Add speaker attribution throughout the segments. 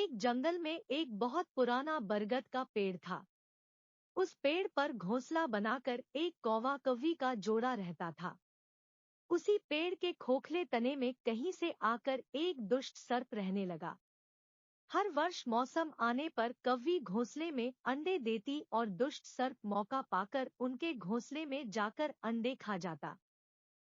Speaker 1: एक जंगल में एक बहुत पुराना बरगद का पेड़ था। उस पेड़ पर घोंसला बनाकर एक कौवा कौवी का जोड़ा रहता था। उसी पेड़ के खोखले तने में कहीं से आकर एक दुष्ट सर्प रहने लगा। हर वर्ष मौसम आने पर कौवी घोंसले में अंडे देती और दुष्ट सर्प मौका पाकर उनके घोंसले में जाकर अंडे खा जाता।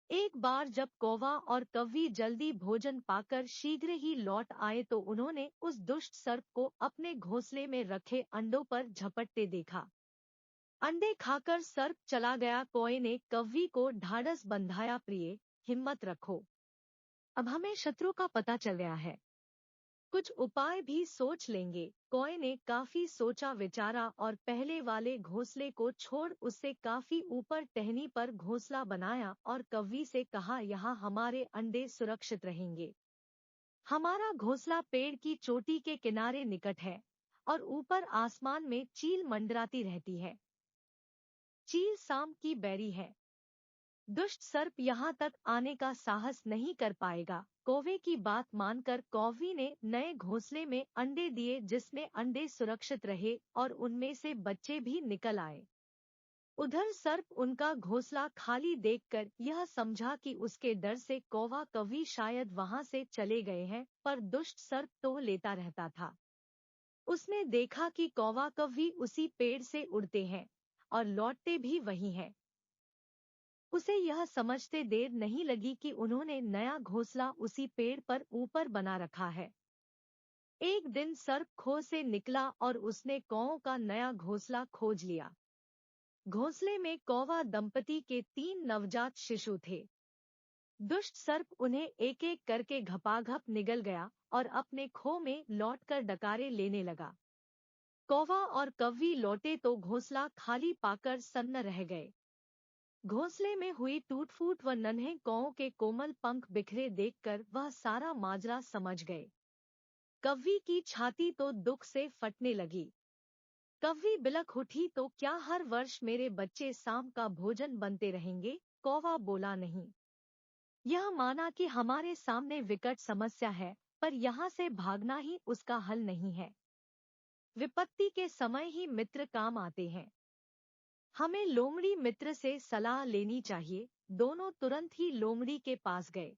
Speaker 1: एक बार जब कौवा और कौवी जल्दी भोजन पाकर शीघ्र ही लौट आए तो उन्होंने उस दुष्ट सर्प को अपने घोंसले में रखे अंडों पर झपटते देखा। अंडे खाकर सर्प चला गया। कौवे ने कौवी को ढाढ़स बंधाया, प्रिय, हिम्मत रखो, अब हमें शत्रु का पता चल गया है, कुछ उपाय भी सोच लेंगे। कौवे ने काफी सोचा विचारा और पहले वाले घोंसले को छोड़ उससे काफी ऊपर टहनी पर घोंसला बनाया और कौवी से कहा, यहाँ हमारे अंडे सुरक्षित रहेंगे। हमारा घोंसला पेड़ की चोटी के किनारे निकट है और ऊपर आसमान में चील मंडराती रहती है। चील शाम की बैरी है। दुष्ट सर्प यहाँ तक आने का साहस नहीं कर पाएगा। कौवे की बात मानकर कौवी ने नए घोंसले में अंडे दिए, जिसमें अंडे सुरक्षित रहे और उनमें से बच्चे भी निकल आए। उधर सर्प उनका घोंसला खाली देखकर यह समझा कि उसके डर से कौवा कौवी शायद वहां से चले गए हैं, पर दुष्ट सर्प तो लेता रहता था। उसने देखा कि कौवा कौवी उसी पेड़ से उड़ते हैं और लौटते भी वही हैं। उसे यह समझते देर नहीं लगी कि उन्होंने नया घोंसला उसी पेड़ पर ऊपर बना रखा है। एक दिन सर्प खो से निकला और उसने कौओं का नया घोंसला खोज लिया। घोंसले में कौवा दंपति के 3 नवजात शिशु थे। दुष्ट सर्प उन्हें एक एक करके घपाघप निगल गया और अपने खो में लौटकर डकारे लेने लगा। कौवा और कौवी लौटे तो घोंसला खाली पाकर सन्न रह गए। घोंसले में हुई टूट-फूट व नन्हे कौओं के कोमल पंख बिखरे देखकर वह सारा माजरा समझ गए। कौवी की छाती तो दुख से फटने लगी। कौवी बिलख उठी, तो क्या हर वर्ष मेरे बच्चे शाम का भोजन बनते रहेंगे? कौवा बोला, नहीं। यह माना कि हमारे सामने विकट समस्या है, पर यहाँ से भागना ही उसका हल नहीं है। विपत्ति के समय ही मित्र काम आते हैं। हमें लोमड़ी मित्र से सलाह लेनी चाहिए। दोनों तुरंत ही लोमड़ी के पास गए।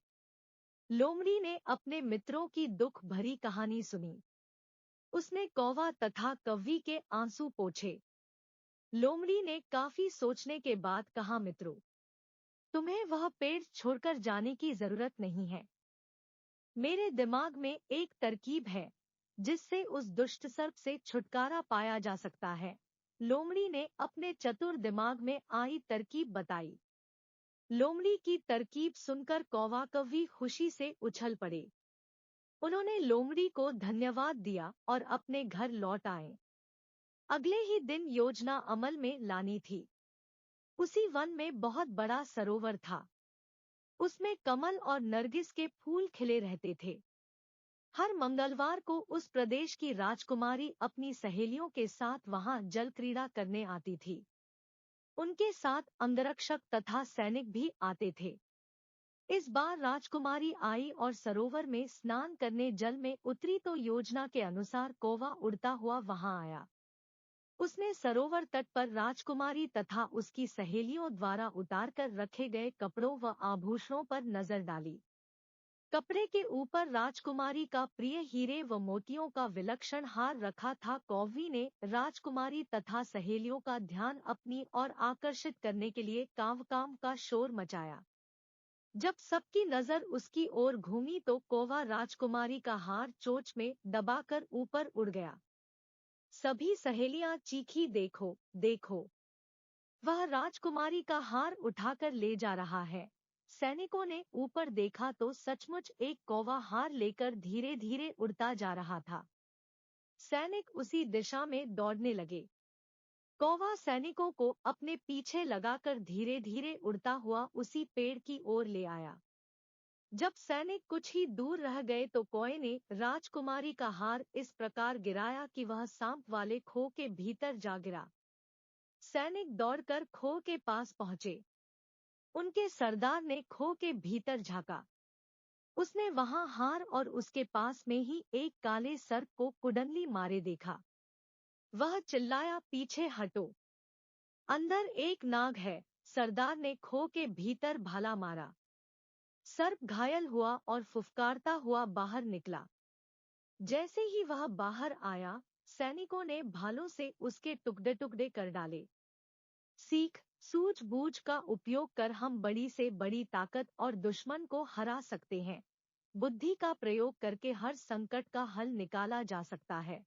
Speaker 1: लोमड़ी ने अपने मित्रों की दुख भरी कहानी सुनी। उसने कौवा तथा कौवी के आंसू पोंछे। लोमड़ी ने काफी सोचने के बाद कहा, मित्रों, तुम्हें वह पेड़ छोड़कर जाने की जरूरत नहीं है। मेरे दिमाग में एक तरकीब है जिससे उस दुष्ट सर्प से छुटकारा पाया जा सकता है। लोमड़ी ने अपने चतुर दिमाग में आई तरकीब बताई। लोमड़ी की तरकीब सुनकर कौवा कौवी खुशी से उछल पड़े। उन्होंने लोमड़ी को धन्यवाद दिया और अपने घर लौट आए। अगले ही दिन योजना अमल में लानी थी। उसी वन में बहुत बड़ा सरोवर था। उसमें कमल और नरगिस के फूल खिले रहते थे। हर मंगलवार को उस प्रदेश की राजकुमारी अपनी सहेलियों के साथ वहां जल क्रीड़ा करने आती थी। उनके साथ अंगरक्षक तथा सैनिक भी आते थे। इस बार राजकुमारी आई और सरोवर में स्नान करने जल में उतरी तो योजना के अनुसार कौवा उड़ता हुआ वहां आया। उसने सरोवर तट पर राजकुमारी तथा उसकी सहेलियों द्वारा उतारकर रखे गए कपड़ों व आभूषणों पर नजर डाली। कपड़े के ऊपर राजकुमारी का प्रिय हीरे व मोतियों का विलक्षण हार रखा था। कौवी ने राजकुमारी तथा सहेलियों का ध्यान अपनी ओर आकर्षित करने के लिए कांव काम का शोर मचाया। जब सबकी नजर उसकी ओर घूमी तो कौवा राजकुमारी का हार चोंच में दबाकर ऊपर उड़ गया। सभी सहेलियां चीखी, देखो देखो, वह राजकुमारी का हार उठाकर ले जा रहा है। सैनिकों ने ऊपर देखा तो सचमुच एक कौवा हार लेकर धीरे धीरे उड़ता जा रहा था। सैनिक उसी दिशा में दौड़ने लगे। कौवा सैनिकों को अपने पीछे लगाकर धीरे धीरे उड़ता हुआ उसी पेड़ की ओर ले आया। जब सैनिक कुछ ही दूर रह गए तो कौवे ने राजकुमारी का हार इस प्रकार गिराया कि वह सांप वाले खो के भीतर जा गिरा। सैनिक दौड़कर खो के पास पहुंचे। उनके सरदार ने खो के भीतर झांका। उसने वहां हार और उसके पास में ही एक काले सर्प को कुडनली मारे देखा। वह चिल्लाया, पीछे हटो, अंदर एक नाग है। सरदार ने खो के भीतर भाला मारा। सर्प घायल हुआ और फुफकारता हुआ बाहर निकला। जैसे ही वह बाहर आया, सैनिकों ने भालों से उसके टुकड़े टुकड़े कर डाले। सीख, सूझबूझ का उपयोग कर हम बड़ी से बड़ी ताकत और दुश्मन को हरा सकते हैं। बुद्धि का प्रयोग करके हर संकट का हल निकाला जा सकता है।